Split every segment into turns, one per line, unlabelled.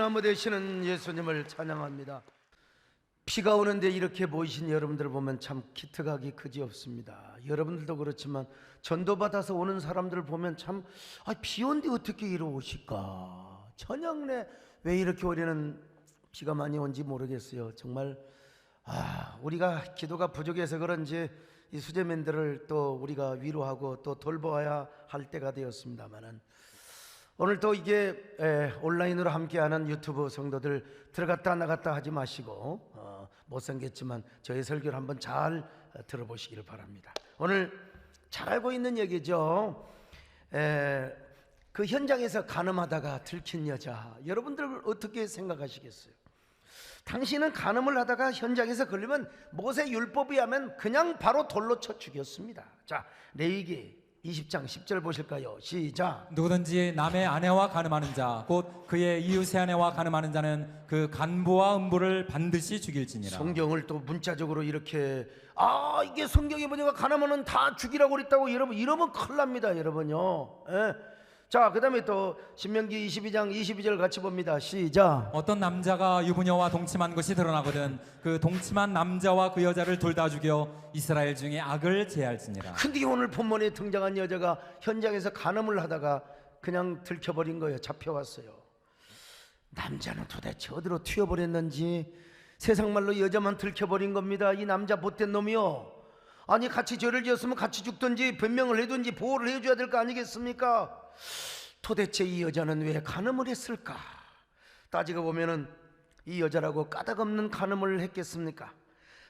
생명나무 되시는 예수님을 찬양합니다. 비가 오는데 이렇게 모이신 여러분들을 보면 참 기특하기 그지없습니다. 여러분들도 그렇지만 전도받아서 오는 사람들을 보면 참 비 온데 어떻게 이리 오실까, 저녁내 왜 이렇게 우리는 비가 많이 온지 모르겠어요. 정말 우리가 기도가 부족해서 그런지 이 수재민들을 또 우리가 위로하고 또 돌보아야 할 때가 되었습니다만은, 오늘 또 이게 온라인으로 함께하는 유튜브 성도들 들어갔다 나갔다 하지 마시고 못생겼지만 저희 설교를 한번 잘 들어보시기를 바랍니다. 오늘 잘 알고 있는 얘기죠. 그 현장에서 간음하다가 들킨 여자, 여러분들 어떻게 생각하시겠어요? 당신은 간음을 하다가 현장에서 걸리면 모세 율법에 하면 그냥 바로 돌로 쳐 죽였습니다. 자, 레위기 20장 10절 보실까요? 시작.
누구든지 남의 아내와 간음하는 자, 곧 그의 이웃의 아내와 간음하는 자는 그 간부와 음부를 반드시 죽일지니라.
성경을 또 문자적으로 이렇게 이게 성경에 보니까 간음하면 다 죽이라고 그랬다고 여러분 이러면 큰일 납니다, 여러분요. 자, 그 다음에 또 신명기 22장 22절 같이 봅니다. 시작.
어떤 남자가 유부녀와 동침한 것이 드러나거든 그 동침한 남자와 그 여자를 둘 다 죽여 이스라엘 중에 악을 제할지니라.
근데 오늘 본문에 등장한 여자가 현장에서 간음을 하다가 그냥 들켜버린 거예요. 잡혀왔어요. 남자는 도대체 어디로 튀어버렸는지 세상 말로 여자만 들켜버린 겁니다. 이 남자 못된 놈이요, 아니 같이 죄를 지었으면 같이 죽든지 변명을 해든지 보호를 해줘야 될 거 아니겠습니까? 도대체 이 여자는 왜 간음을 했을까? 따지고 보면은 이 여자라고 까닭없는 간음을 했겠습니까?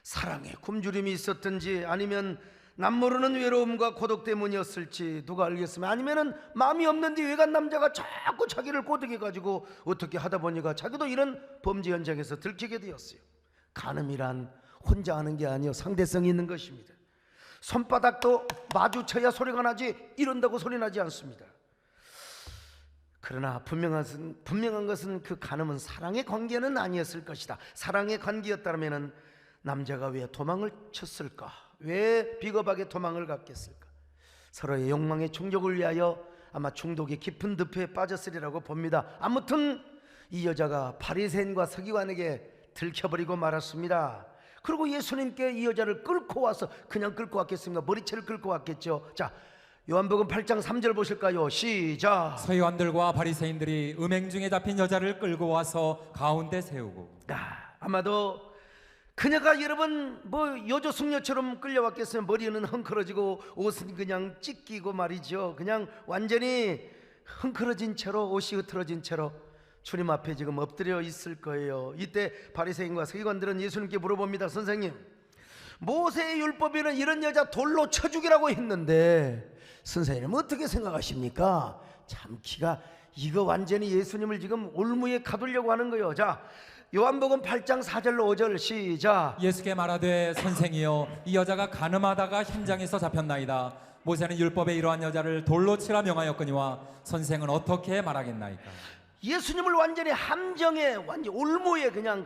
사랑에 굶주림이 있었든지, 아니면 남모르는 외로움과 고독 때문이었을지 누가 알겠으면, 아니면은 마음이 없는데 외간 남자가 자꾸 자기를 꼬드겨가지고 어떻게 하다 보니까 자기도 이런 범죄 현장에서 들키게 되었어요. 간음이란 혼자 하는 게 아니요, 상대성이 있는 것입니다. 손바닥도 마주쳐야 소리가 나지 이런다고 소리 나지 않습니다. 그러나 분명한 것은 그 간음은 사랑의 관계는 아니었을 것이다. 사랑의 관계였다면 남자가 왜 도망을 쳤을까? 왜 비겁하게 도망을 갔겠을까? 서로의 욕망의 충족을 위하여 아마 중독의 깊은 늪에 빠졌으리라고 봅니다. 아무튼 이 여자가 바리새인과 서기관에게 들켜버리고 말았습니다. 그리고 예수님께 이 여자를 끌고 와서, 그냥 끌고 왔겠습니까? 머리채를 끌고 왔겠죠. 자, 요한복음 8장 3절 보실까요? 시작.
서기관들과 바리새인들이 음행 중에 잡힌 여자를 끌고 와서 가운데 세우고.
아마도 그녀가 여러분 여조 숙녀처럼 끌려왔겠어요. 머리는 헝클어지고 옷은 그냥 찢기고 말이죠. 그냥 완전히 헝클어진 채로, 옷이 흐트러진 채로 주님 앞에 지금 엎드려 있을 거예요. 이때 바리새인과 서기관들은 예수님께 물어봅니다. 선생님, 모세의 율법에는 이런 여자 돌로 쳐 죽이라고 했는데 선생님 어떻게 생각하십니까? 참 이거 완전히 예수님을 지금 올무에 가두려고 하는 거예요. 자, 요한복음 8장 4절로 5절 시작.
예수께 말하되 선생이여, 이 여자가 간음하다가 현장에서 잡혔나이다. 모세는 율법에 이러한 여자를 돌로 치라 명하였거니와 선생은 어떻게 말하겠나이까?
예수님을 완전히 함정에, 완전 올무에 그냥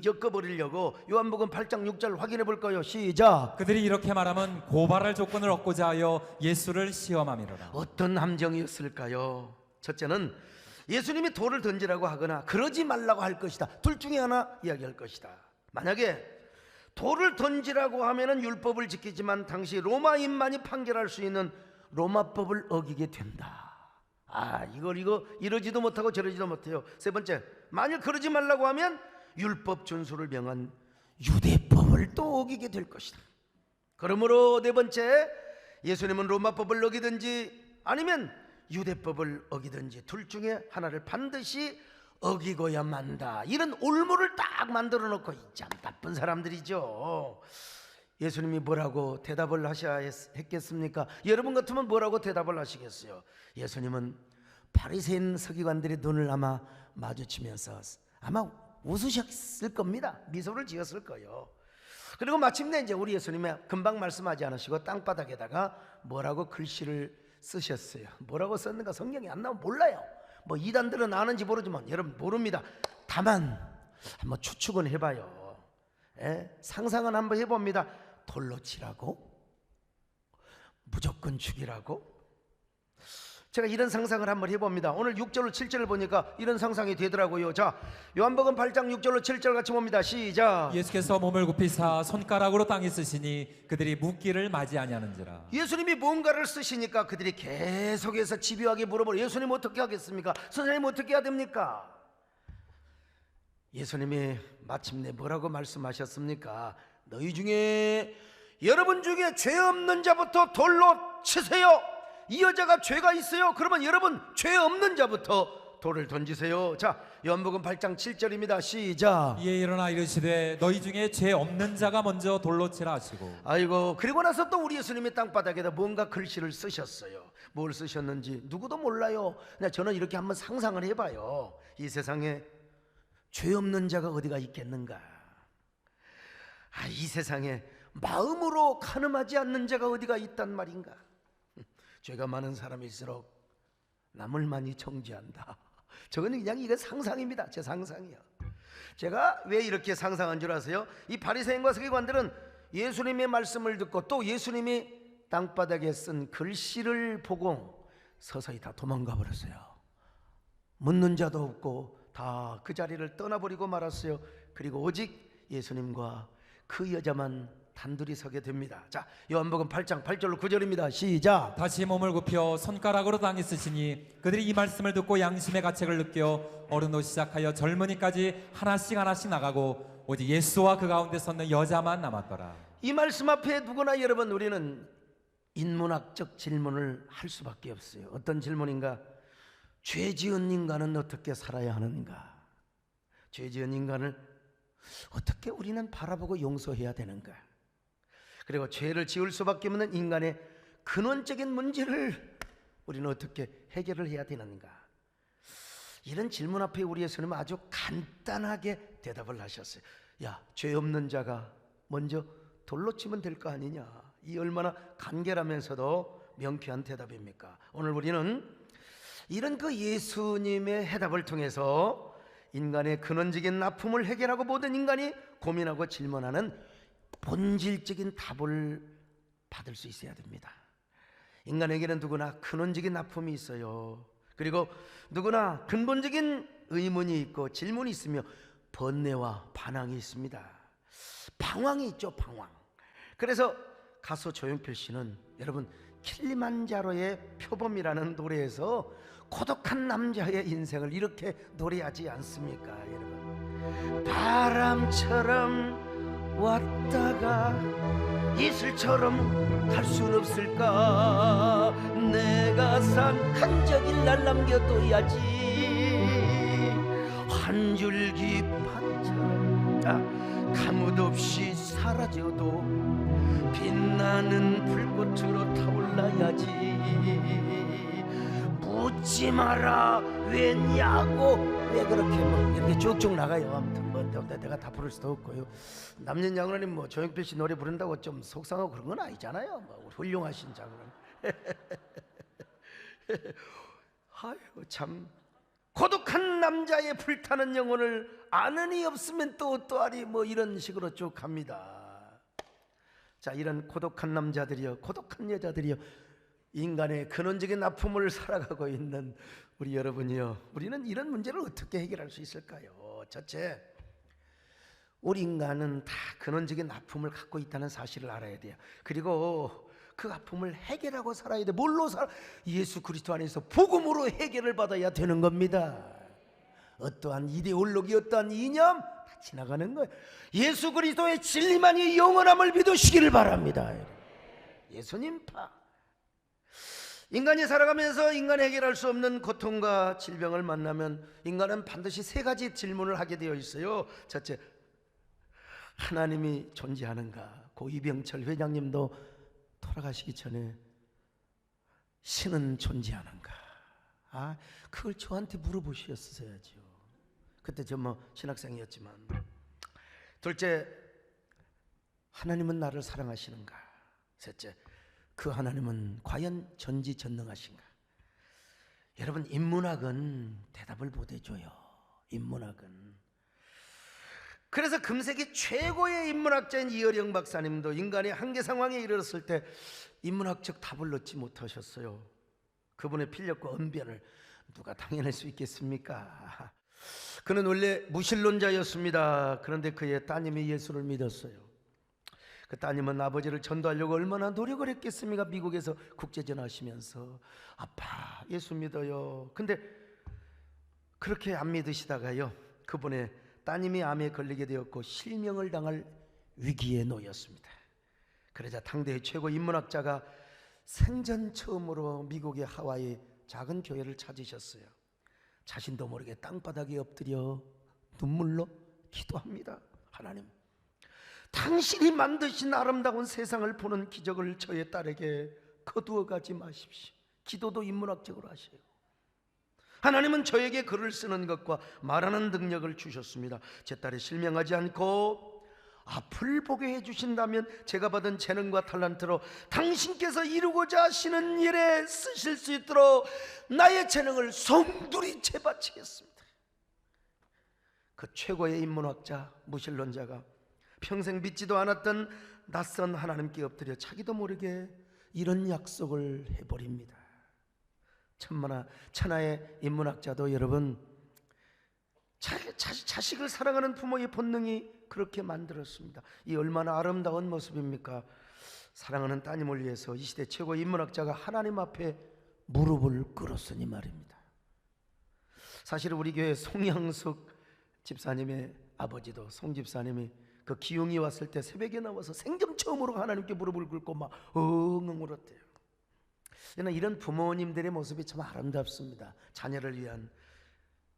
엮어버리려고 요한복음 8장 6절 확인해 볼까요? 시작.
그들이 이렇게 말하면 고발할 조건을 얻고자 하여 예수를 시험함이로라.
어떤 함정이었을까요? 첫째는 예수님이 돌을 던지라고 하거나 그러지 말라고 할 것이다. 둘 중에 하나 이야기할 것이다. 만약에 돌을 던지라고 하면은 율법을 지키지만 당시 로마인만이 판결할 수 있는 로마법을 어기게 된다. 이거 이러지도 못하고 저러지도 못해요. 세 번째, 만일 그러지 말라고 하면 율법 준수를 명한 유대법을 또 어기게 될 것이다. 그러므로 네 번째, 예수님은 로마법을 어기든지 아니면 유대법을 어기든지 둘 중에 하나를 반드시 어기고야 만다. 이런 올무를 딱 만들어 놓고 참 나쁜 사람들이죠. 예수님이 뭐라고 대답을 하셔야 했겠습니까? 여러분 같으면 뭐라고 대답을 하시겠어요? 예수님은 바리새인 서기관들의 눈을 아마 마주치면서 아마 웃으셨을 겁니다. 미소를 지었을 거예요. 그리고 마침내 이제 우리 예수님이 금방 말씀하지 않으시고 땅바닥에다가 뭐라고 글씨를 쓰셨어요. 뭐라고 썼는가 성경이 안 나오면 몰라요. 이단들은 아는지 모르지만 여러분 모릅니다. 다만 한번 추측은 해봐요. 상상은 한번 해봅니다. 돌로 치라고? 무조건 죽이라고? 제가 이런 상상을 한번 해봅니다. 오늘 6절로 7절을 보니까 이런 상상이 되더라고요. 자, 요한복음 8장 6절로 7절 같이 봅니다. 시작.
예수께서 몸을 굽히사 손가락으로 땅에 쓰시니 그들이 묻기를 맞이 아니하는지라.
예수님이 뭔가를 쓰시니까 그들이 계속해서 집요하게 물어보려. 예수님 어떻게 하겠습니까? 선생님 어떻게 해야 됩니까? 예수님이 마침내 뭐라고 말씀하셨습니까? 너희 중에, 여러분 중에 죄 없는 자부터 돌로 치세요. 이 여자가 죄가 있어요. 그러면 여러분 죄 없는 자부터 돌을 던지세요. 자, 요한복음 8장 7절입니다. 시작.
이에 일어나 이르시되 너희 중에 죄 없는 자가 먼저 돌로 치라 하시고.
아이고, 그리고 나서 또 우리 예수님이 땅바닥에다 뭔가 글씨를 쓰셨어요. 뭘 쓰셨는지 누구도 몰라요. 그냥 저는 이렇게 한번 상상을 해봐요. 이 세상에 죄 없는 자가 어디가 있겠는가? 이 세상에 마음으로 간음하지 않는 자가 어디가 있단 말인가? 죄가 많은 사람일수록 남을 많이 정죄한다. 저거는 그냥 이거 상상입니다. 제 상상이요. 제가 왜 이렇게 상상한 줄 아세요? 이 바리새인과 서기관들은 예수님의 말씀을 듣고 또 예수님이 땅바닥에 쓴 글씨를 보고 서서히 다 도망가 버렸어요. 묻는 자도 없고 다 그 자리를 떠나버리고 말았어요. 그리고 오직 예수님과 그 여자만 단둘이 서게 됩니다. 자, 요한복음 8장 8절로 9절입니다. 시작.
다시 몸을 굽혀 손가락으로 땅에 쓰시니 그들이 이 말씀을 듣고 양심의 가책을 느껴 어른도 시작하여 젊은이까지 하나씩 하나씩 나가고 오직 예수와 그 가운데 섰는 여자만 남았더라.
이 말씀 앞에 누구나 여러분 우리는 인문학적 질문을 할 수밖에 없어요. 어떤 질문인가? 죄 지은 인간은 어떻게 살아야 하는가? 죄 지은 인간을 어떻게 우리는 바라보고 용서해야 되는가? 그리고 죄를 지을 수밖에 없는 인간의 근원적인 문제를 우리는 어떻게 해결을 해야 되는가? 이런 질문 앞에 우리 예수님은 아주 간단하게 대답을 하셨어요. 야, 죄 없는 자가 먼저 돌로 치면 될 거 아니냐? 이 얼마나 간결하면서도 명쾌한 대답입니까? 오늘 우리는 이런 그 예수님의 해답을 통해서 인간의 근원적인 아픔을 해결하고 모든 인간이 고민하고 질문하는 본질적인 답을 받을 수 있어야 됩니다. 인간에게는 누구나 근원적인 아픔이 있어요. 그리고 누구나 근본적인 의문이 있고 질문이 있으며 번뇌와 반항이 있습니다. 방황이 있죠, 방황. 그래서 가수 조용필 씨는 여러분 킬리만자로의 표범이라는 노래에서 고독한 남자의 인생을 이렇게 노래하지 않습니까, 여러분? 바람처럼 왔다가 이슬처럼 갈 순 없을까? 내가 산 흔적을 날 남겨둬야지. 한 줄기 반짝 가뭇 없이 사라져도 빛나는 불꽃으로 타올라야지. 묻지 마라 왜냐고. 왜 그렇게 뭐 이렇게 쭉쭉 나가요. 아무튼 뭐 내가 다 부를 수도 없고요. 남년 장로님 뭐 조용필 씨 노래 부른다고 좀 속상하고 그런 건 아니잖아요. 뭐 훌륭하신 장로님. 아유 참, 고독한 남자의 불타는 영혼을 아는 이 없으면 또 어떠하리, 뭐 이런 식으로 쭉 갑니다. 자, 이런 고독한 남자들이요, 고독한 여자들이요, 인간의 근원적인 아픔을 살아가고 있는 우리 여러분이요, 우리는 이런 문제를 어떻게 해결할 수 있을까요? 첫째, 우리 인간은 다 근원적인 아픔을 갖고 있다는 사실을 알아야 돼요. 그리고 그 아픔을 해결하고 살아야 돼. 뭘로 살아? 예수 그리스도 안에서 복음으로 해결을 받아야 되는 겁니다. 어떠한 이데올로기, 어떠한 이념 다 지나가는 거예요. 예수 그리스도의 진리만이 영원함을 믿으시기를 바랍니다. 예수님파. 인간이 살아가면서 인간이 해결할 수 없는 고통과 질병을 만나면 인간은 반드시 세 가지 질문을 하게 되어 있어요. 첫째, 하나님이 존재하는가? 고 이병철 회장님도 돌아가시기 전에 신은 존재하는가? 그걸 저한테 물어보셨어야죠. 그때 저 뭐 신학생이었지만. 둘째, 하나님은 나를 사랑하시는가? 셋째, 그 하나님은 과연 전지전능하신가? 여러분, 인문학은 대답을 못 해줘요. 인문학은. 그래서 금세기 최고의 인문학자인 이어령 박사님도 인간의 한계 상황에 이르렀을 때 인문학적 답을 얻지 못하셨어요. 그분의 필력과 언변을 누가 당해낼 수 있겠습니까? 그는 원래 무신론자였습니다. 그런데 그의 따님이 예수를 믿었어요. 그 따님은 아버지를 전도하려고 얼마나 노력을 했겠습니까? 미국에서 국제전화하시면서 아빠 예수 믿어요. 근데 그렇게 안 믿으시다가요, 그분의 따님이 암에 걸리게 되었고 실명을 당할 위기에 놓였습니다. 그러자 당대의 최고 인문학자가 생전 처음으로 미국의 하와이 작은 교회를 찾으셨어요. 자신도 모르게 땅바닥에 엎드려 눈물로 기도합니다. 하나님, 당신이 만드신 아름다운 세상을 보는 기적을 저의 딸에게 거두어 가지 마십시오. 기도도 인문학적으로 하세요. 하나님은 저에게 글을 쓰는 것과 말하는 능력을 주셨습니다. 제 딸이 실명하지 않고 앞을 보게 해주신다면 제가 받은 재능과 탤런트로 당신께서 이루고자 하시는 일에 쓰실 수 있도록 나의 재능을 송두리 채바치겠습니다. 그 최고의 인문학자, 무신론자가 평생 믿지도 않았던 낯선 하나님께 엎드려 자기도 모르게 이런 약속을 해버립니다. 천하의 인문학자도 여러분, 자식을 사랑하는 부모의 본능이 그렇게 만들었습니다. 이 얼마나 아름다운 모습입니까? 사랑하는 따님을 위해서 이 시대 최고의 인문학자가 하나님 앞에 무릎을 꿇었으니 말입니다. 사실 우리 교회 송양숙 집사님의 아버지도, 송 집사님이 그 기용이 왔을 때 새벽에 나와서 생전 처음으로 하나님께 무릎을 꿇고 막 엉엉 울었대요. 저는 이런 부모님들의 모습이 참 아름답습니다. 자녀를 위한.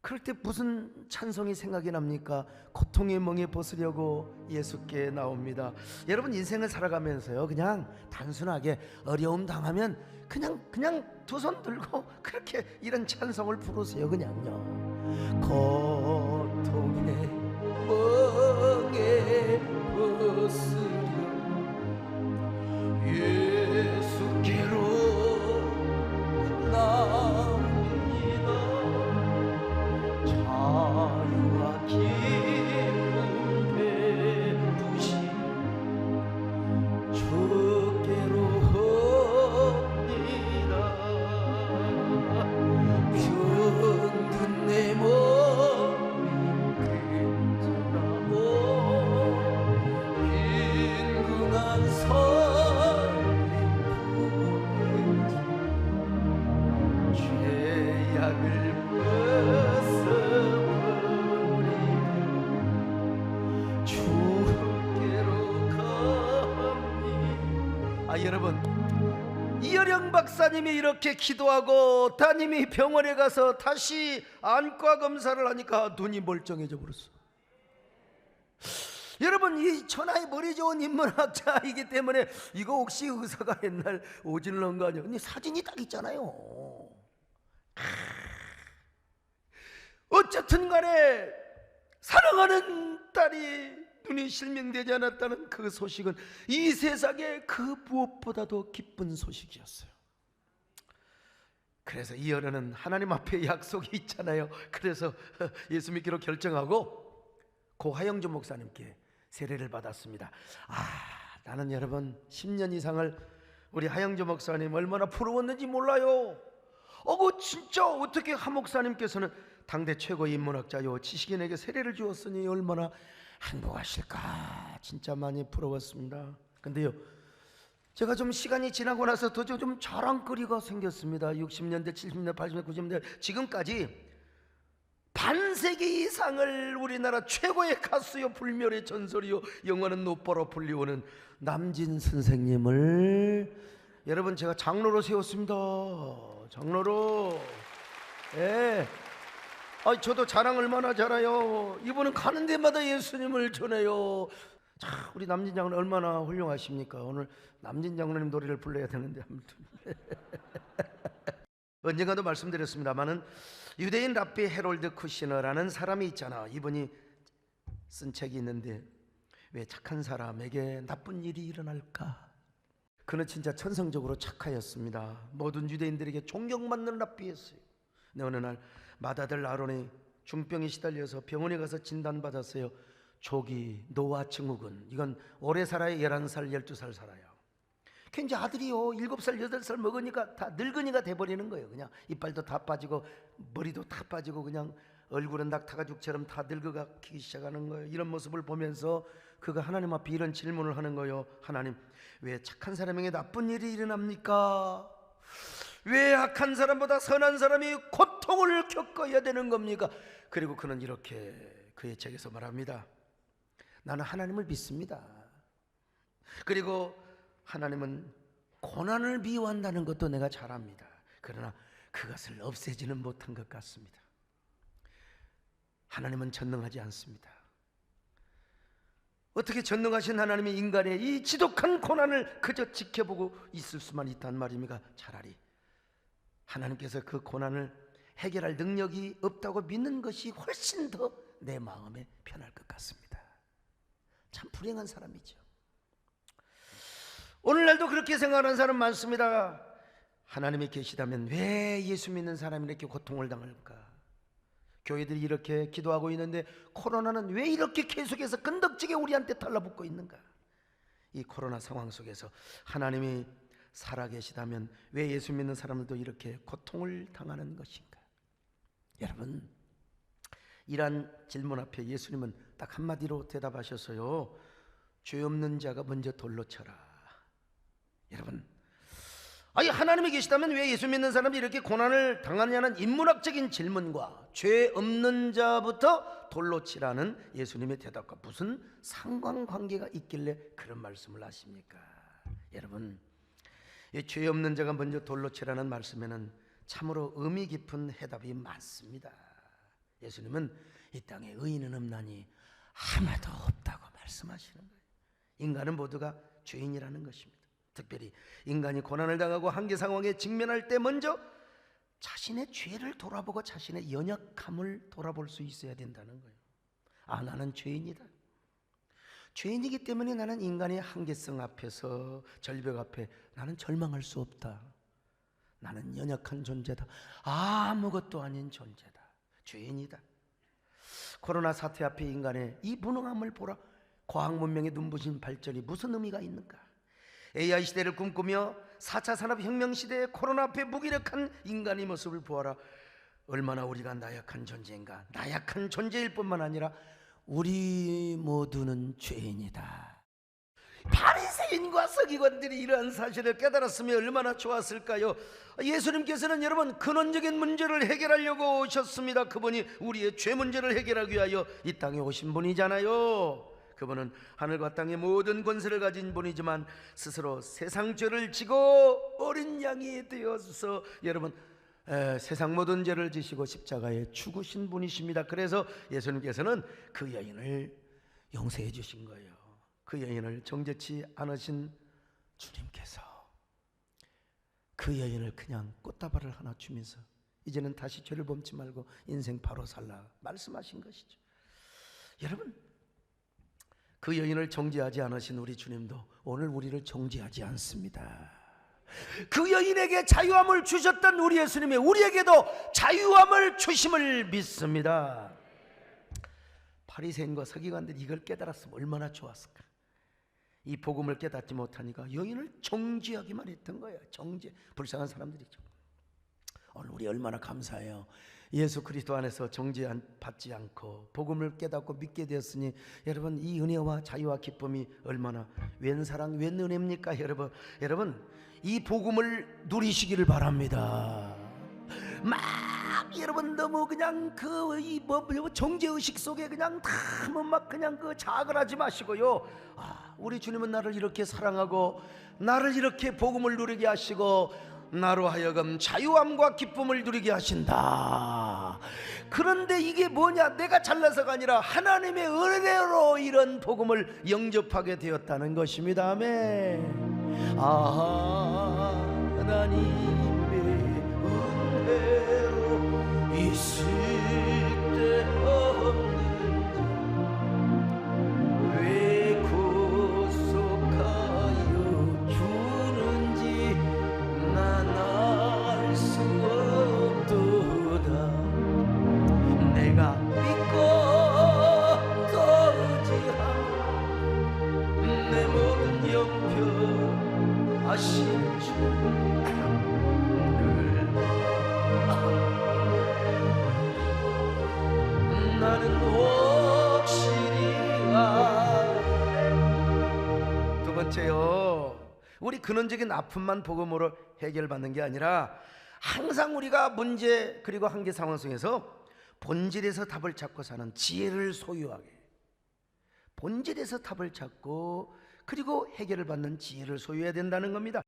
그럴 때 무슨 찬송이 생각이 납니까? 고통의 멍에 벗으려고 예수께 나옵니다. 여러분, 인생을 살아가면서요, 그냥 단순하게 어려움 당하면 그냥 두 손 들고 그렇게 이런 찬송을 부르세요. 그냥요. 고통의 멍에 벗으려 예수께로 나옵니다. 자유와 기쁨 베푸시 주께로 옵니다. 병든 내 몸이 괜찮아고 빈궁한 죄악을 벗어버리고 주께로 갑니다. 여러분, 이어령 박사님이 이렇게 기도하고 따님이 병원에 가서 다시 안과 검사를 하니까 눈이 멀쩡해져 버렸어. 여러분, 이 천하의 머리 좋은 인문학자이기 때문에 이거 혹시 의사가 옛날 오질러온 거 아니야? 근데 사진이 딱 있잖아요. 어쨌든 간에 사랑하는 딸이 눈이 실명되지 않았다는 그 소식은 이 세상에 그 무엇보다도 기쁜 소식이었어요. 그래서 이어르는 하나님 앞에 약속이 있잖아요. 그래서 예수 믿기로 결정하고 고 하영주 목사님께 세례를 받았습니다. 나는 여러분 10년 이상을 우리 하영주 목사님 얼마나 부러웠는지 몰라요. 그 진짜 어떻게 하 목사님께서는 당대 최고의 인문학자요 지식인에게 세례를 주었으니 얼마나 행복하실까. 진짜 많이 부러웠습니다. 근데요, 제가 좀 시간이 지나고 나서 더 좀 자랑거리가 생겼습니다. 60년대, 70년대, 80년대, 90년대 지금까지 반세기 이상을 우리나라 최고의 가수요, 불멸의 전설이요, 영화는 노빠로 불리우는 남진 선생님을 여러분 제가 장로로 세웠습니다. 장로로. 예. 저도 자랑 얼마나 잘해요. 이분은 가는 데마다 예수님을 전해요. 자, 우리 남진 장로님 얼마나 훌륭하십니까? 오늘 남진 장로님 노래를 불러야 되는데 아무튼 언젠가도 말씀드렸습니다만은 유대인 랍비 헤롤드 쿠시너라는 사람이 있잖아. 이분이 쓴 책이 있는데 왜 착한 사람에게 나쁜 일이 일어날까? 그는 진짜 천성적으로 착하였습니다. 모든 유대인들에게 존경받는 랍비였어요. 근데 어느 날 맏아들 아론이 중병에 시달려서 병원에 가서 진단받았어요. 조기 노화 증후군. 이건 오래 살아야 11살 12살 살아요. 그 이제 아들이요 7살 8살 먹으니까 다 늙은이가 돼버리는 거예요. 그냥 이빨도 다 빠지고 머리도 다 빠지고 그냥 얼굴은 낙타가죽처럼 다 늙어가기 시작하는 거예요. 이런 모습을 보면서 그가 하나님 앞에 이런 질문을 하는 거예요. 하나님, 왜 착한 사람에게 나쁜 일이 일어납니까? 왜 악한 사람보다 선한 사람이 고통을 겪어야 되는 겁니까? 그리고 그는 이렇게 그의 책에서 말합니다. 나는 하나님을 믿습니다. 그리고 하나님은 고난을 미워한다는 것도 내가 잘 압니다. 그러나 그것을 없애지는 못한 것 같습니다. 하나님은 전능하지 않습니다. 어떻게 전능하신 하나님이 인간의 이 지독한 고난을 그저 지켜보고 있을 수만 있단 말입니까? 차라리 하나님께서 그 고난을 해결할 능력이 없다고 믿는 것이 훨씬 더 내 마음에 편할 것 같습니다. 참 불행한 사람이죠. 오늘날도 그렇게 생각하는 사람 많습니다. 하나님이 계시다면 왜 예수 믿는 사람이 이렇게 고통을 당할까? 교회들이 이렇게 기도하고 있는데 코로나는 왜 이렇게 계속해서 건덕지게 우리한테 달라붙고 있는가? 이 코로나 상황 속에서 하나님이 살아계시다면 왜 예수 믿는 사람들도 이렇게 고통을 당하는 것인가? 여러분, 이러한 질문 앞에 예수님은 딱 한마디로 대답하셨어요. 죄 없는 자가 먼저 돌로 쳐라. 여러분, 아니 하나님이 계시다면 왜 예수 믿는 사람이 이렇게 고난을 당하느냐는 인문학적인 질문과 죄 없는 자부터 돌로 치라는 예수님의 대답과 무슨 상관관계가 있길래 그런 말씀을 하십니까? 여러분, 이 죄 없는 자가 먼저 돌로 치라는 말씀에는 참으로 의미 깊은 해답이 많습니다. 예수님은 이 땅에 의인은 없나니 하나도 없다고 말씀하시는 거예요. 인간은 모두가 죄인이라는 것입니다. 특별히 인간이 고난을 당하고 한계 상황에 직면할 때 먼저 자신의 죄를 돌아보고 자신의 연약함을 돌아볼 수 있어야 된다는 거예요. 아, 나는 죄인이다. 죄인이기 때문에 나는 인간의 한계성 앞에서, 절벽 앞에 나는 절망할 수 없다. 나는 연약한 존재다. 아무것도 아닌 존재다. 죄인이다. 코로나 사태 앞에 인간의 이 무능함을 보라. 과학 문명의 눈부신 발전이 무슨 의미가 있는가? AI 시대를 꿈꾸며 4차 산업혁명 시대의 코로나 앞에 무기력한 인간의 모습을 보아라. 얼마나 우리가 나약한 존재인가. 나약한 존재일 뿐만 아니라 우리 모두는 죄인이다. 바리새인과 서기관들이 이러한 사실을 깨달았으면 얼마나 좋았을까요? 예수님께서는 여러분 근원적인 문제를 해결하려고 오셨습니다. 그분이 우리의 죄 문제를 해결하기 위하여 이 땅에 오신 분이잖아요. 그분은 하늘과 땅의 모든 권세를 가진 분이지만 스스로 세상 죄를 지고 어린 양이 되어서 여러분 세상 모든 죄를 지시고 십자가에 죽으신 분이십니다. 그래서 예수님께서는 그 여인을 용서해 주신 거예요. 그 여인을 정죄치 않으신 주님께서 그 여인을 그냥 꽃다발을 하나 주면서 이제는 다시 죄를 범치 말고 인생 바로 살라 말씀하신 것이죠. 여러분, 그 여인을 정죄하지 않으신 우리 주님도 오늘 우리를 정죄하지 않습니다. 그 여인에게 자유함을 주셨던 우리 예수님이 우리에게도 자유함을 주심을 믿습니다. 바리새인과 서기관들이 이걸 깨달았으면 얼마나 좋았을까. 이 복음을 깨닫지 못하니까 여인을 정죄하기만 했던 거예요. 정죄, 불쌍한 사람들이죠. 오늘 우리 얼마나 감사해요. 예수 그리스도 안에서 정죄받지 않고 복음을 깨닫고 믿게 되었으니 여러분 이 은혜와 자유와 기쁨이 얼마나 웬 사랑 웬 은혜입니까? 여러분 이 복음을 누리시기를 바랍니다. 막 여러분 너무 그냥 이 정죄의식 속에 그냥 다 막 그냥 자학을 하지 마시고요. 우리 주님은 나를 이렇게 사랑하고 나를 이렇게 복음을 누리게 하시고 나로 하여금 자유함과 기쁨을 누리게 하신다. 그런데 이게 뭐냐? 내가 잘나서가 아니라 하나님의 은혜로 이런 복음을 영접하게 되었다는 것입니다. 아멘. 하나님의 은혜로 있을 때 없는지 왜 구속하여 주는지 난 알 수 없도다. 내가 믿고 또 의지하고 내 모든 형편 하시는 주를 나는 확실히 아네. 두 번째요, 우리 근원적인 아픔만 복음으로 해결받는 게 아니라 항상 우리가 문제 그리고 한계 상황 속에서 본질에서 답을 찾고 사는 지혜를 소유하게, 본질에서 답을 찾고 그리고 해결을 받는 지혜를 소유해야 된다는 겁니다.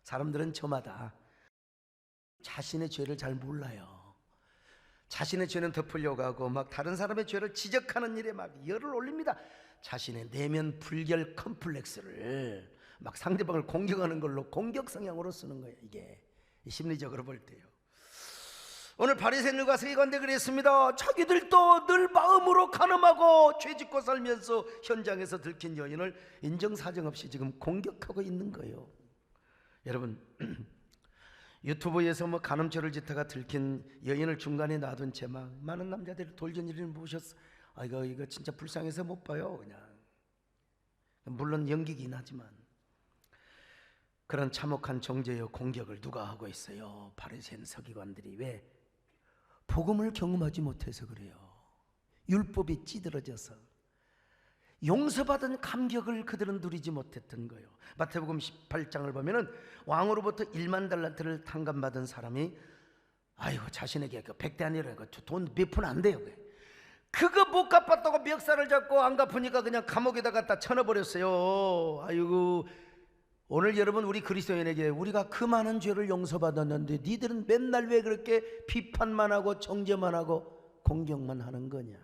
사람들은 저마다 자신의 죄를 잘 몰라요. 자신의 죄는 덮으려고 하고 막 다른 사람의 죄를 지적하는 일에 막 열을 올립니다. 자신의 내면 불결 컴플렉스를 막 상대방을 공격하는 걸로 공격 성향으로 쓰는 거예요. 이게 심리적으로 볼 때요. 오늘 바리새인들과 서기관들 그랬습니다. 자기들도 늘 마음으로 간음하고 죄짓고 살면서 현장에서 들킨 여인을 인정사정 없이 지금 공격하고 있는 거예요. 여러분, 유튜브에서 뭐 간음죄를 짓다가 들킨 여인을 중간에 놔둔 채 막 많은 남자들이 돌전이를 보셨어. 아, 이거 진짜 불쌍해서 못 봐요. 그냥 물론 연기긴 하지만 그런 참혹한 정죄의 공격을 누가 하고 있어요? 바리새인 서기관들이. 왜? 복음을 경험하지 못해서 그래요. 율법이 찌들어져서 용서받은 감격을 그들은 누리지 못했던 거예요. 마태복음 18장을 보면은 왕으로부터 1만 달란트를 탕감받은 사람이 아이고 자신에게 그 100대 아니라 돈 몇 푼 안 돼요. 그거 못 갚았다고 멱살을 잡고 안 갚으니까 그냥 감옥에다 갖다 쳐넣어버렸어요. 아이고, 오늘 여러분 우리 그리스도인에게 우리가 그 많은 죄를 용서받았는데 니들은 맨날 왜 그렇게 비판만 하고 정죄만 하고 공격만 하는 거냐.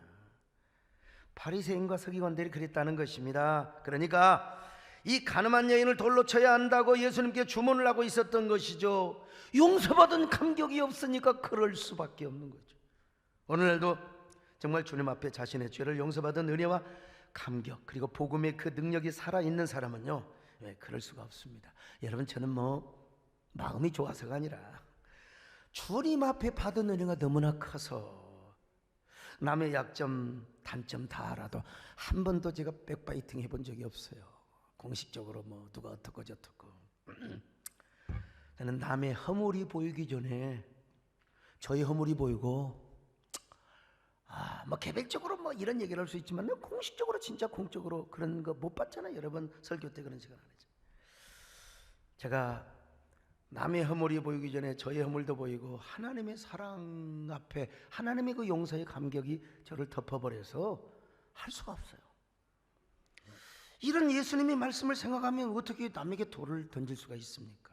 바리새인과 서기관들이 그랬다는 것입니다. 그러니까 이 가늠한 여인을 돌로 쳐야 한다고 예수님께 주문을 하고 있었던 것이죠. 용서받은 감격이 없으니까 그럴 수밖에 없는 거죠. 오늘날도 정말 주님 앞에 자신의 죄를 용서받은 은혜와 감격 그리고 복음의 그 능력이 살아있는 사람은요, 왜 그럴 수가 없습니다. 여러분, 저는 뭐 마음이 좋아서가 아니라 주님 앞에 받은 은혜가 너무나 커서 남의 약점 단점 다 알아도 한 번도 제가 백바이팅 해본 적이 없어요. 공식적으로 뭐 누가 어떻고 저떻고. 저는 남의 허물이 보이기 전에 저의 허물이 보이고, 뭐 개별적으로 뭐 이런 얘기를 할 수 있지만 공식적으로 진짜 공적으로 그런 거 못 봤잖아요. 여러분 설교 때 그런 시간 안 했죠. 제가 남의 허물이 보이기 전에 저의 허물도 보이고 하나님의 사랑 앞에 하나님의 그 용서의 감격이 저를 덮어버려서 할 수가 없어요. 이런 예수님의 말씀을 생각하면 어떻게 남에게 돌을 던질 수가 있습니까?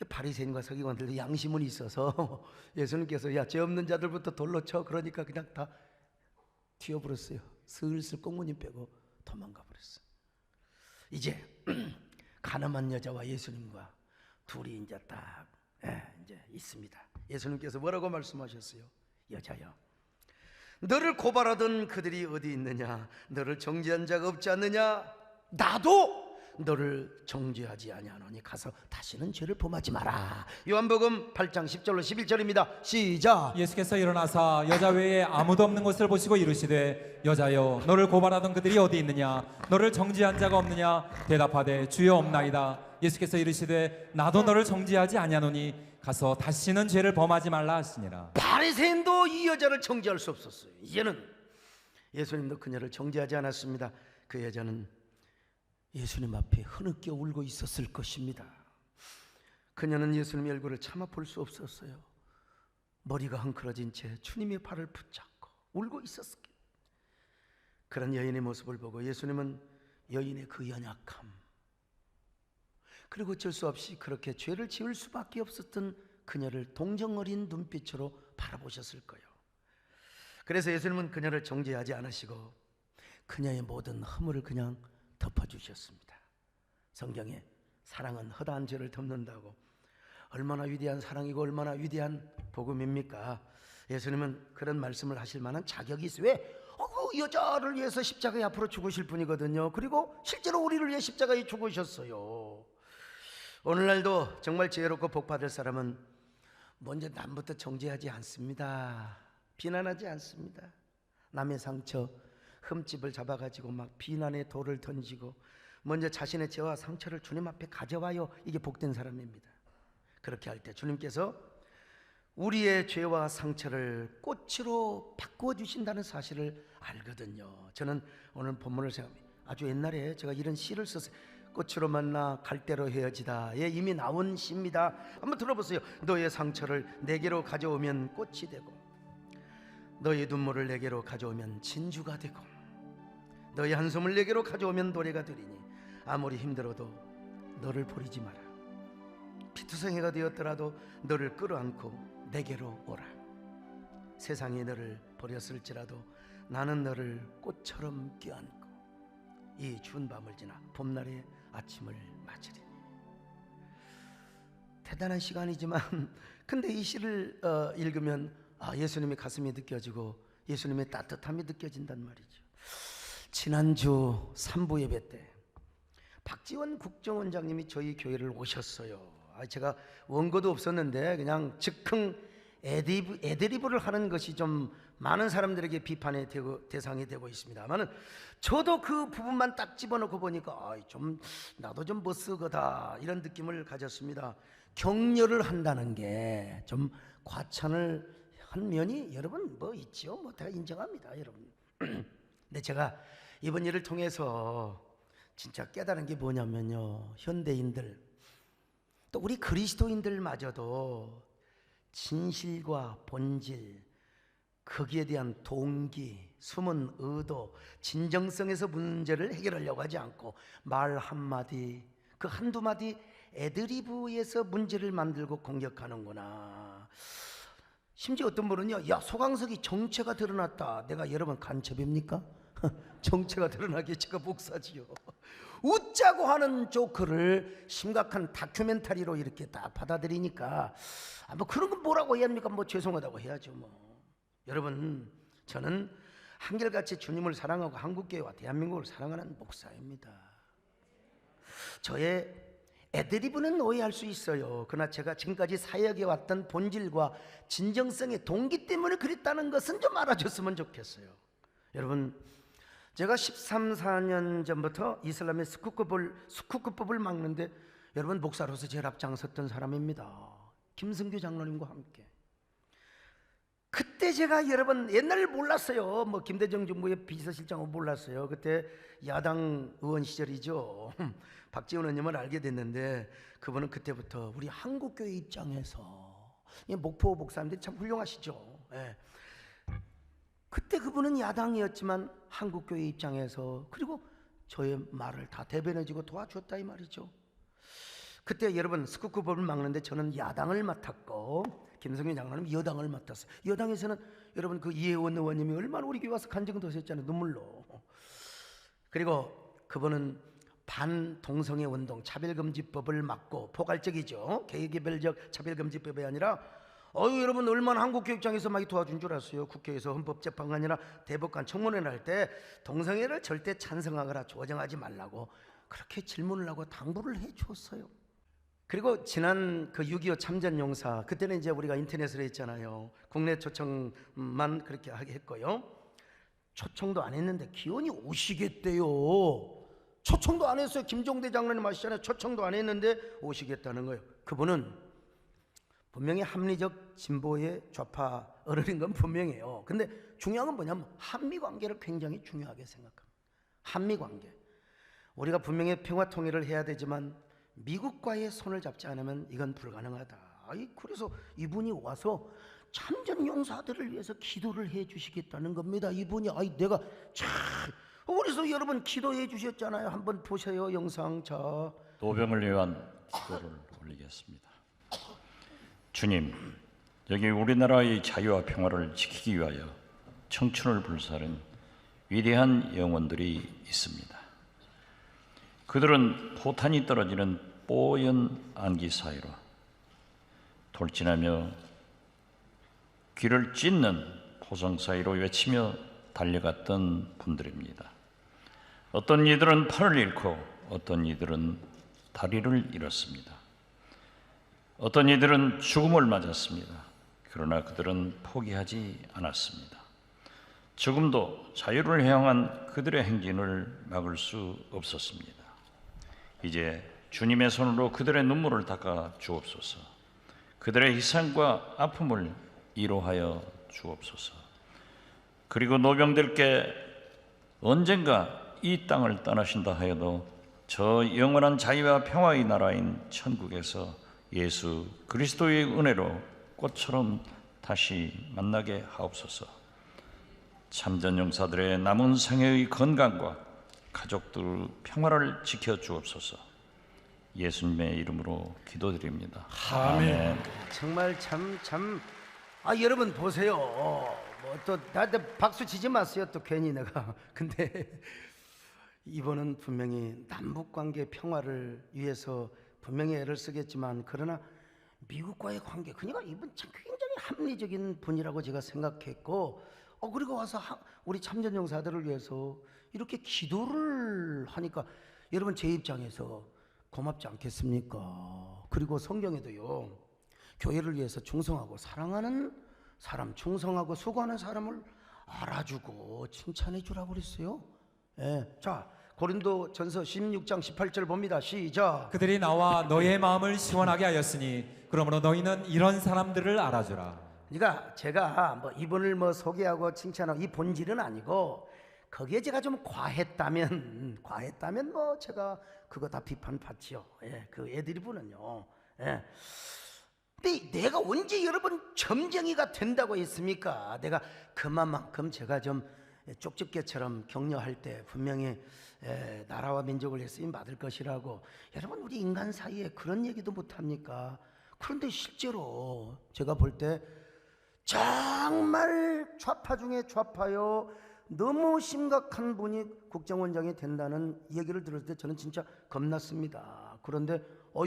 바리새인과 서기관들도 양심은 있어서 예수님께서 야, 죄 없는 자들부터 돌로 쳐. 그러니까 그냥 다 튀어버렸어요. 슬슬 꽁무님 빼고 도망가 버렸어요. 이제 가늠한 여자와 예수님과 둘이 이제 딱 이제 있습니다. 예수님께서 뭐라고 말씀하셨어요? 여자여, 너를 고발하던 그들이 어디 있느냐? 너를 정죄한 자가 없지 않느냐? 나도 너를 정죄하지 아니하노니 가서 다시는 죄를 범하지 마라. 요한복음 8장 10절로 11절입니다. 시작.
예수께서 일어나사 여자 외에 아무도 없는 곳을 보시고 이르시되 여자여, 너를 고발하던 그들이 어디 있느냐? 너를 정죄한 자가 없느냐? 대답하되 주여 없나이다. 예수께서 이르시되 나도 너를 정죄하지 아니하노니 가서 다시는 죄를 범하지 말라 하시니라.
바리새인도 이 여자를 정죄할 수 없었어요. 이제는 예수님도 그녀를 정죄하지 않았습니다. 그 여자는 예수님 앞에 흐느껴 울고 있었을 것입니다. 그녀는 예수님의 얼굴을 차마 볼 수 없었어요. 머리가 헝클어진 채 주님의 발을 붙잡고 울고 있었습니다. 그런 여인의 모습을 보고 예수님은 여인의 그 연약함, 그리고 어쩔 수 없이 그렇게 죄를 지을 수밖에 없었던 그녀를 동정 어린 눈빛으로 바라보셨을 거예요. 그래서 예수님은 그녀를 정죄하지 않으시고 그녀의 모든 허물을 그냥 덮어주셨습니다. 성경에 사랑은 허다한 죄를 덮는다고, 얼마나 위대한 사랑이고 얼마나 위대한 복음입니까? 예수님은 그런 말씀을 하실 만한 자격이 있어요. 왜? 그 여자를 위해서 십자가에 앞으로 죽으실 분이거든요. 그리고 실제로 우리를 위해 십자가에 죽으셨어요. 오늘날도 정말 지혜롭고 복받을 사람은 먼저 남부터 정죄하지 않습니다. 비난하지 않습니다. 남의 상처 흠집을 잡아가지고 막 비난의 돌을 던지고 먼저 자신의 죄와 상처를 주님 앞에 가져와요. 이게 복된 사람입니다. 그렇게 할 때 주님께서 우리의 죄와 상처를 꽃으로 바꾸어 주신다는 사실을 알거든요. 저는 오늘 본문을 생각합니다. 아주 옛날에 제가 이런 시를 썼어요. 꽃으로 만나 갈대로 헤어지다에 이미 나온 시입니다. 한번 들어보세요. 너의 상처를 내게로 가져오면 꽃이 되고, 너의 눈물을 내게로 가져오면 진주가 되고, 너의 한숨을 내게로 가져오면 노래가 되리니 아무리 힘들어도 너를 버리지 마라. 피투성이가 되었더라도 너를 끌어안고 내게로 오라. 세상이 너를 버렸을지라도 나는 너를 꽃처럼 껴안고 이 추운 밤을 지나 봄날의 아침을 맞으리니. 대단한 시간이지만 근데 이 시를 읽으면 예수님의 가슴이 느껴지고 예수님의 따뜻함이 느껴진단 말이죠. 지난주 3부 예배 때 박지원 국정원장님이 저희 교회를 오셨어요. 제가 원고도 없었는데 그냥 즉흥 애드리브를 하는 것이 좀 많은 사람들에게 비판의 대상이 되고 있습니다만, 저도 그 부분만 딱 집어넣고 보니까 좀 나도 좀 멋쓰거다 이런 느낌을 가졌습니다. 격려를 한다는 게 좀 과찬을 한 면이 여러분 뭐 있죠. 뭐 제가 인정합니다, 여러분. 근데 제가 이번 일을 통해서 진짜 깨달은 게 뭐냐면요, 현대인들 또 우리 그리스도인들마저도 진실과 본질, 거기에 대한 동기, 숨은 의도, 진정성에서 문제를 해결하려고 하지 않고 말 한마디, 그 한두 마디 애드리브에서 문제를 만들고 공격하는구나. 심지어 어떤 분은요, 야, 소강석이 정체가 드러났다. 내가 여러분 간첩입니까? 정체가 드러나기에 제가 목사지요. 웃자고 하는 조크를 심각한 다큐멘터리로 이렇게 다 받아들이니까 뭐 그런 건 뭐라고 해야 합니까? 뭐 죄송하다고 해야죠. 뭐 여러분, 저는 한결같이 주님을 사랑하고 한국교회와 대한민국을 사랑하는 목사입니다. 저의 애드리브는 오해할 수 있어요. 그러나 제가 지금까지 사역해 왔던 본질과 진정성의 동기 때문에 그랬다는 것은 좀 알아줬으면 좋겠어요. 여러분, 제가 13, 14년 전부터 이슬람의 스쿠크법을 막는데 여러분 목사로서 제일 앞장섰던 사람입니다. 김승규 장로님과 함께. 그때 제가 여러분 옛날에 몰랐어요. 뭐 김대중 정부의 비서실장은 몰랐어요. 그때 야당 의원 시절이죠. 박지원 의원님을 알게 됐는데 그분은 그때부터 우리 한국교회 입장에서, 목포 목사님들 참 훌륭하시죠. 예. 그때 그분은 야당이었지만 한국교회 입장에서, 그리고 저의 말을 다 대변해주고 도와줬다 이 말이죠. 그때 여러분 스쿠크법을 막는데 저는 야당을 맡았고 김성현 장로님 여당을 맡았어요. 여당에서는 여러분 그 이혜원 의원님이 얼마나 우리 교회 와서 간증도 하셨잖아요, 눈물로. 그리고 그분은 반동성애 운동 차별금지법을 막고, 포괄적이죠, 계개별적 차별금지법이 아니라 여러분 얼마나 한국교회 입장에서 많이 도와준 줄 아세요? 국회에서 헌법재판관이나 대법관 청문회를 할 때 동성애를 절대 찬성하거나 조정하지 말라고 그렇게 질문을 하고 당부를 해줬어요. 그리고 지난 그 6.25 참전용사, 그때는 이제 우리가 인터넷으로 했잖아요. 국내 초청만 그렇게 하게 했고요. 초청도 안 했는데 기원이 오시겠대요. 초청도 안 했어요. 김종대 장로님 아시잖아요. 초청도 안 했는데 오시겠다는 거예요. 그분은 분명히 합리적 진보의 좌파 어른인 건 분명해요. 근데 중요한 건 뭐냐면 한미관계를 굉장히 중요하게 생각합니다. 한미관계, 우리가 분명히 평화통일을 해야 되지만 미국과의 손을 잡지 않으면 이건 불가능하다. 그래서 이분이 와서 참전용사들을 위해서 기도를 해 주시겠다는 겁니다. 이분이 내가 참, 그래서 여러분 기도해 주셨잖아요. 한번 보세요, 영상. 자,
노병을 위한 기도를 올리겠습니다. 주님, 여기 우리나라의 자유와 평화를 지키기 위하여 청춘을 불사른 위대한 영혼들이 있습니다. 그들은 포탄이 떨어지는 뽀연 안기 사이로 돌진하며 귀를 찢는 포성 사이로 외치며 달려갔던 분들입니다. 어떤 이들은 팔을 잃고 어떤 이들은 다리를 잃었습니다. 어떤 이들은 죽음을 맞았습니다. 그러나 그들은 포기하지 않았습니다. 죽음도 자유를 향한 그들의 행진을 막을 수 없었습니다. 이제 주님의 손으로 그들의 눈물을 닦아 주옵소서. 그들의 희생과 아픔을 이로하여 주옵소서. 그리고 노병들께 언젠가 이 땅을 떠나신다 하여도 저 영원한 자유와 평화의 나라인 천국에서 예수 그리스도의 은혜로 꽃처럼 다시 만나게 하옵소서. 참전 용사들의 남은 생애의 건강과 가족들 평화를 지켜 주옵소서. 예수님의 이름으로 기도드립니다. 아멘.
정말 여러분 보세요. 뭐 또 나한테 박수 치지 마세요. 또 괜히 내가. 근데 이번은 분명히 남북 관계 평화를 위해서 분명히 애를 쓰겠지만, 그러나 미국과의 관계, 그러니까 이분 참 굉장히 합리적인 분이라고 제가 생각했고, 그리고 와서 우리 참전용사들을 위해서 이렇게 기도를 하니까 여러분 제 입장에서 고맙지 않겠습니까? 그리고 성경에도요, 교회를 위해서 충성하고 사랑하는 사람, 충성하고 수고하는 사람을 알아주고 칭찬해 주라고 그랬어요. 예. 자, 고린도 전서 16장 18절 봅니다. 시작.
그들이 나와 너의 마음을 시원하게 하였으니 그러므로 너희는 이런 사람들을 알아주라.
그러니까 제가 뭐 이분을 뭐 소개하고 칭찬하고 이 본질은 아니고, 거기에 제가 좀 과했다면 뭐 제가 그거 다 비판 받지요. 예, 그 애드리브는요. 예. 근데 내가 언제 여러분 점쟁이가 된다고 했습니까? 내가 그만큼 제가 좀 쪽집게처럼 격려할 때 분명히 나라와 민족을 위해 쓰임 받을 것이라고. 여러분 우리 인간 사이에 그런 얘기도 못합니까? 그런데 실제로 제가 볼 때 정말 좌파 중에 좌파요, 너무 심각한 분이 국정원장이 된다는 얘기를 들을 때 저는 진짜 겁났습니다. 그런데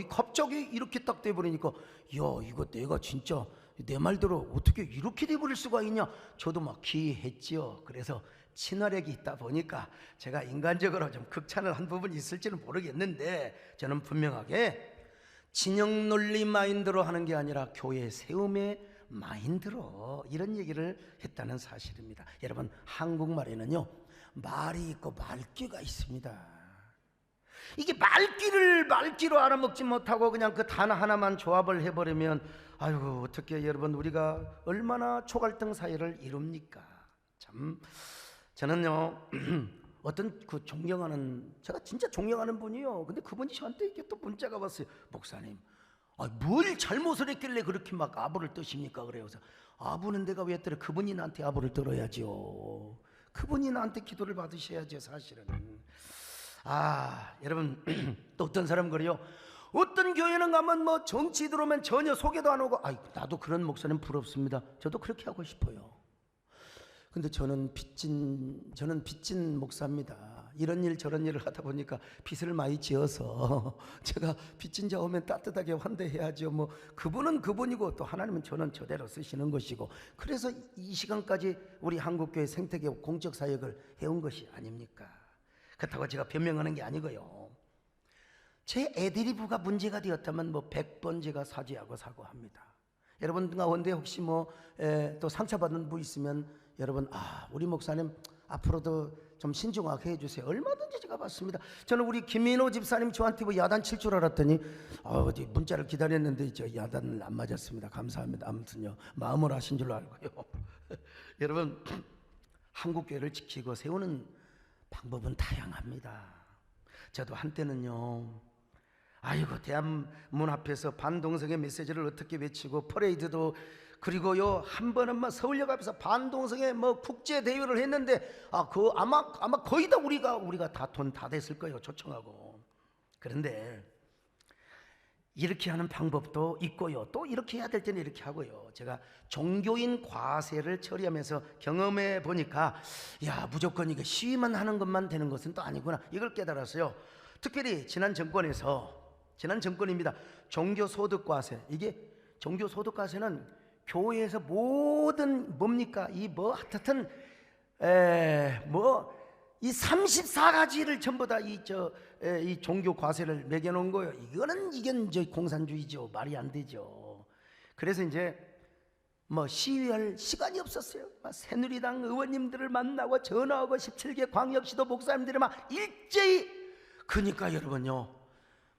갑자기 이렇게 딱 돼버리니까, 야, 이거 내가 진짜 내 말대로 어떻게 이렇게 돼버릴 수가 있냐, 저도 막 기이했지요. 그래서 친화력이 있다 보니까 제가 인간적으로 좀 극찬을 한 부분이 있을지는 모르겠는데, 저는 분명하게 진영 논리 마인드로 하는 게 아니라 교회 세움의 마인드로 이런 얘기를 했다는 사실입니다. 여러분, 한국말에는요, 말이 있고 말귀가 있습니다. 이게 말귀로 알아먹지 못하고 그냥 그 단어 하나만 조합을 해버리면, 아이고 어떻게 여러분 우리가 얼마나 초갈등 사회를 이룹니까? 참 저는요 어떤 그 존경하는, 제가 진짜 존경하는 분이요, 근데 그분이 저한테 이렇게 또 문자가 왔어요. 목사님, 뭘 잘못을 했길래 그렇게 막 아부를 떠십니까? 그래요. 그래서 아부는 내가 왜 떨어? 그분이 나한테 아부를 떨어야죠. 그분이 나한테 기도를 받으셔야죠. 사실은 여러분 또 어떤 사람 그래요. 어떤 교회는 가면 뭐 정치 들어오면 전혀 소개도 안 오고, 나도 그런 목사님 부럽습니다. 저도 그렇게 하고 싶어요. 근데 저는 빚진 목사입니다. 이런 일 저런 일을 하다 보니까 빚을 많이 지어서 제가 빚진 자 오면 따뜻하게 환대해야죠. 뭐 그분은 그분이고 또 하나님은 저는 저대로 쓰시는 것이고, 그래서 이 시간까지 우리 한국교회 생태계 공적 사역을 해온 것이 아닙니까? 그렇다고 제가 변명하는 게 아니고요, 제 애드리브가 문제가 되었다면 뭐 100번 제가 사죄하고 사과합니다. 여러분 가운데 혹시 또 상처받는 분 있으면 여러분, 우리 목사님 앞으로도 좀 신중하게 해주세요. 얼마든지 제가 받습니다. 저는 우리 김민호 집사님 저한테 뭐 야단 칠 줄 알았더니 어디 문자를 기다렸는데 저 야단을 안 맞았습니다. 감사합니다. 아무튼요, 마음을 하신 줄로 알고요. 여러분, 한국교회를 지키고 세우는 방법은 다양합니다. 저도 한때는요, 대한문 앞에서 반동성애 메시지를 어떻게 외치고 퍼레이드도, 그리고요 한 번은 서울역 앞에서 반동성애 국제 대회를 했는데 아마 거의 다 우리가 다 돈 다 됐을 거예요, 초청하고. 그런데 이렇게 하는 방법도 있고요, 또 이렇게 해야 될 때는 이렇게 하고요. 제가 종교인 과세를 처리하면서 경험해 보니까, 무조건 이게 시위만 하는 것만 되는 것은 또 아니구나, 이걸 깨달았어요. 특별히 지난 정권입니다. 종교소득과세. 이게 종교소득과세는 교회에서 모든 뭡니까? 하여튼 이 34가지를 전부 다 이 종교 과세를 매겨놓은 거예요. 이건 이제 공산주의죠. 말이 안 되죠. 그래서 이제 시위할 시간이 없었어요. 새누리당 의원님들을 만나고 전화하고 17개 광역시도 목사님들이 막 일제히. 그러니까 여러분요,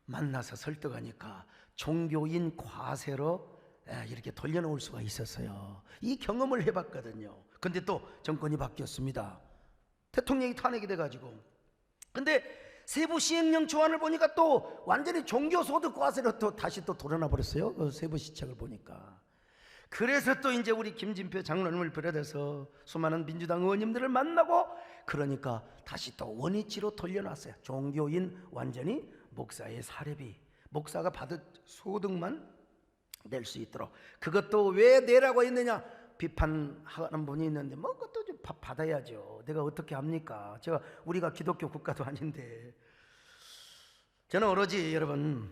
만나서 설득하니까 종교인 과세로 이렇게 돌려놓을 수가 있었어요. 이 경험을 해봤거든요. 근데 또 정권이 바뀌었습니다. 대통령이 탄핵이 돼가지고. 근데 세부 시행령 조안을 보니까 또 완전히 종교소득 과세로 또 다시 또 돌아나 버렸어요. 그 세부 시책을 보니까. 그래서 또 이제 우리 김진표 장로님을 비롯해서 수많은 민주당 의원님들을 만나고, 그러니까 다시 또 원위치로 돌려놨어요. 종교인 완전히 목사의 사례비, 목사가 받은 소득만 낼 수 있도록. 그것도 왜 내라고 했느냐, 비판하는 분이 있는데 뭐 그것도 좀 받아야죠. 내가 어떻게 합니까? 우리가 기독교 국가도 아닌데. 저는 오로지 여러분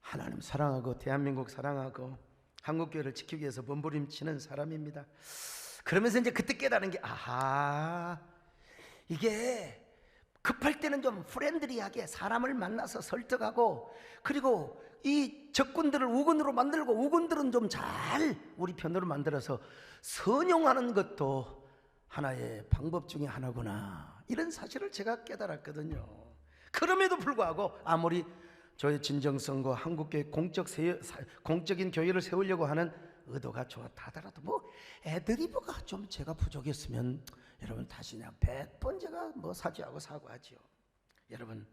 하나님 사랑하고 대한민국 사랑하고 한국교회를 지키기 위해서 몸부림치는 사람입니다. 그러면서 이제 그때 깨달은 게, 아하, 이게 급할 때는 좀 프렌들리하게 사람을 만나서 설득하고, 그리고 이 적군들을 우군으로 만들고 우군들은 좀 잘 우리 편으로 만들어서 선용하는 것도 하나의 방법 중에 하나구나, 이런 사실을 제가 깨달았거든요. 그럼에도 불구하고 아무리 저의 진정성과 한국교회 공적인 교회를 세우려고 하는 의도가 좋았다 하더라도 뭐 애드리브가 좀 제가 부족했으면 여러분 다시 그냥 100번 제가 뭐 사죄하고 사과하지요. 여러분,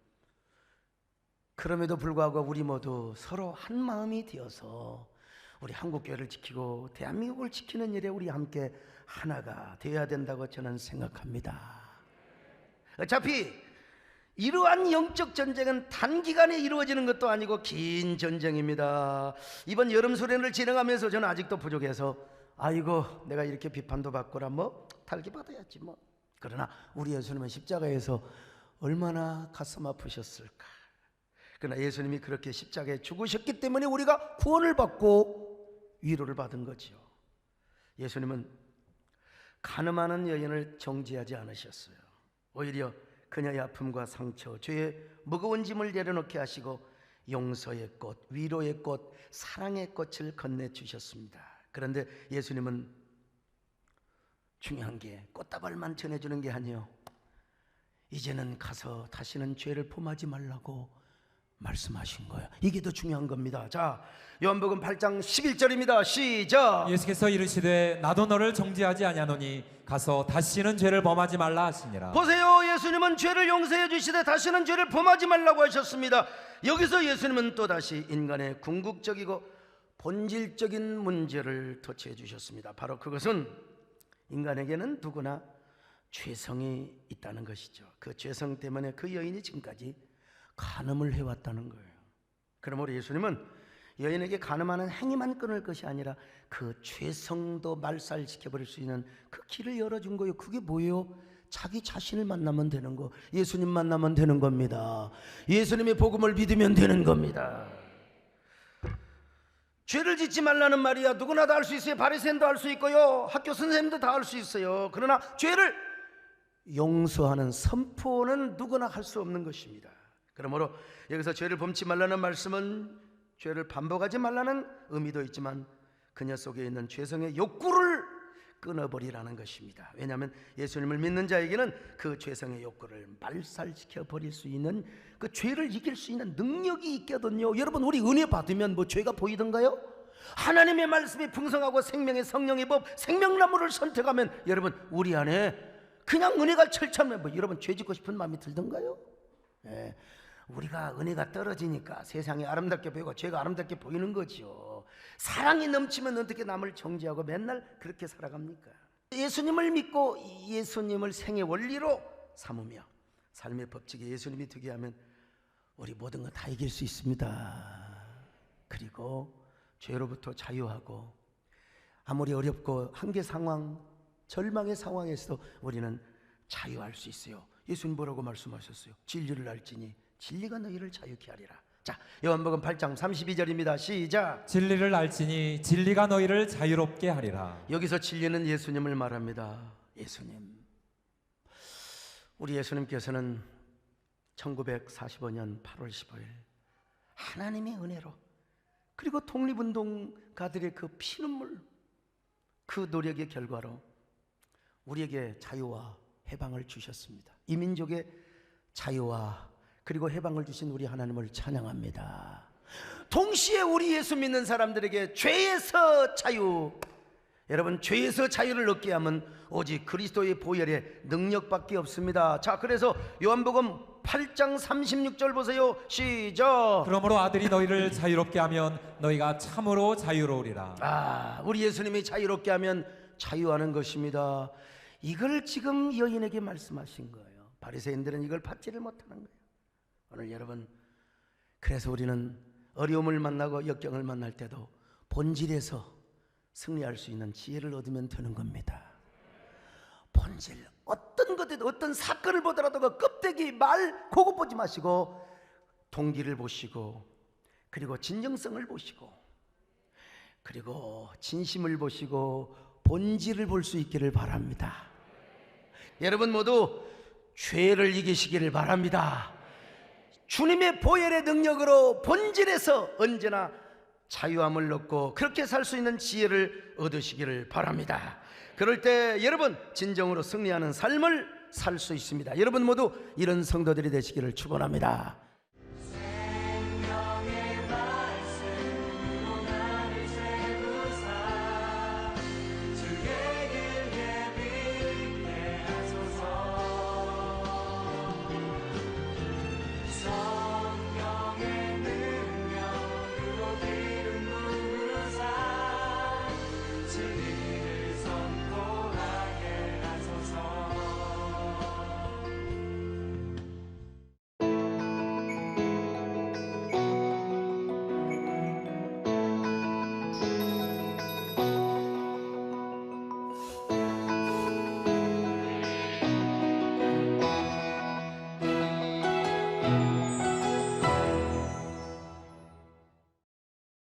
그럼에도 불구하고 우리 모두 서로 한 마음이 되어서 우리 한국교회를 지키고 대한민국을 지키는 일에 우리 함께 하나가 되어야 된다고 저는 생각합니다. 어차피 이러한 영적 전쟁은 단기간에 이루어지는 것도 아니고 긴 전쟁입니다. 이번 여름 수련을 진행하면서 저는 아직도 부족해서, 아이고 내가 이렇게 비판도 받거나 뭐 달기 받아야지 뭐. 그러나 우리 예수님은 십자가에서 얼마나 가슴 아프셨을까. 그러나 예수님이 그렇게 십자가에 죽으셨기 때문에 우리가 구원을 받고 위로를 받은 거죠. 예수님은 가늠하는 여인을 정죄하지 않으셨어요. 오히려 그녀의 아픔과 상처, 죄의 무거운 짐을 내려놓게 하시고 용서의 꽃, 위로의 꽃, 사랑의 꽃을 건네주셨습니다. 그런데 예수님은 중요한 게 꽃다발만 전해주는 게 아니에요. 이제는 가서 다시는 죄를 범하지 말라고 말씀하신 거예요. 이게 더 중요한 겁니다. 자, 요한복음 8장 11절입니다. 시작.
예수께서 이르시되 나도 너를 정죄하지 아니하노니 가서 다시는 죄를 범하지 말라 하시니라.
보세요, 예수님은 죄를 용서해 주시되 다시는 죄를 범하지 말라고 하셨습니다. 여기서 예수님은 또다시 인간의 궁극적이고 본질적인 문제를 터치해 주셨습니다. 바로 그것은 인간에게는 누구나 죄성이 있다는 것이죠. 그 죄성 때문에 그 여인이 지금까지 간음을 해왔다는 거예요. 그러므로 예수님은 여인에게 간음하는 행위만 끊을 것이 아니라 그 죄성도 말살시켜버릴 수 있는 그 길을 열어준 거예요. 그게 뭐예요? 자기 자신을 만나면 되는 거, 예수님 만나면 되는 겁니다. 예수님의 복음을 믿으면 되는 겁니다. 죄를 짓지 말라는 말이야 누구나 다 할 수 있어요. 바리새인도 할 수 있고요, 학교 선생님도 다 할 수 있어요. 그러나 죄를 용서하는 선포는 누구나 할 수 없는 것입니다. 그러므로 여기서 죄를 범치 말라는 말씀은 죄를 반복하지 말라는 의미도 있지만 그녀 속에 있는 죄성의 욕구를 끊어버리라는 것입니다. 왜냐하면 예수님을 믿는 자에게는 그 죄성의 욕구를 말살시켜 버릴 수 있는, 그 죄를 이길 수 있는 능력이 있거든요. 여러분, 우리 은혜 받으면 뭐 죄가 보이던가요? 하나님의 말씀이 풍성하고 생명의 성령의 법, 생명나무를 선택하면 여러분 우리 안에 그냥 은혜가 철철면 뭐 여러분 죄 짓고 싶은 마음이 들던가요? 예. 우리가 은혜가 떨어지니까 세상이 아름답게 보이고 죄가 아름답게 보이는 거죠. 사랑이 넘치면 어떻게 남을 정죄하고 맨날 그렇게 살아갑니까? 예수님을 믿고 예수님을 생의 원리로 삼으며 삶의 법칙에 예수님이 되게 하면 우리 모든 거 다 이길 수 있습니다. 그리고 죄로부터 자유하고 아무리 어렵고 한계 상황, 절망의 상황에서도 우리는 자유할 수 있어요. 예수님 뭐라고 말씀하셨어요? 진리를 알지니 진리가 너희를 자유케 하리라. 자, 요한복음 8장 32절입니다. 시작.
진리를 알지니 진리가 너희를 자유롭게 하리라.
여기서 진리는 예수님을 말합니다. 예수님. 우리 예수님께서는 1945년 8월 15일 하나님의 은혜로, 그리고 독립운동가들의 그 피눈물, 그 노력의 결과로 우리에게 자유와 해방을 주셨습니다. 이 민족의 자유와 그리고 해방을 주신 우리 하나님을 찬양합니다. 동시에 우리 예수 믿는 사람들에게 죄에서 자유, 여러분 죄에서 자유를 얻게 하면 오직 그리스도의 보혈의 능력밖에 없습니다. 자, 그래서 요한복음 8장 36절 보세요. 시작.
그러므로 아들이 너희를 자유롭게 하면 너희가 참으로 자유로우리라.
우리 예수님이 자유롭게 하면 자유하는 것입니다. 이걸 지금 여인에게 말씀하신 거예요. 바리새인들은 이걸 받지를 못하는 거예요. 오늘 여러분, 그래서 우리는 어려움을 만나고 역경을 만날 때도 본질에서 승리할 수 있는 지혜를 얻으면 되는 겁니다. 본질, 어떤 것에도 어떤 사건을 보더라도 그 껍데기, 말, 그것 보지 마시고 동기를 보시고, 그리고 진정성을 보시고, 그리고 진심을 보시고 본질을 볼 수 있기를 바랍니다. 여러분 모두 죄를 이기시기를 바랍니다. 주님의 보혈의 능력으로 본질에서 언제나 자유함을 얻고 그렇게 살 수 있는 지혜를 얻으시기를 바랍니다. 그럴 때 여러분 진정으로 승리하는 삶을 살 수 있습니다. 여러분 모두 이런 성도들이 되시기를 축원합니다.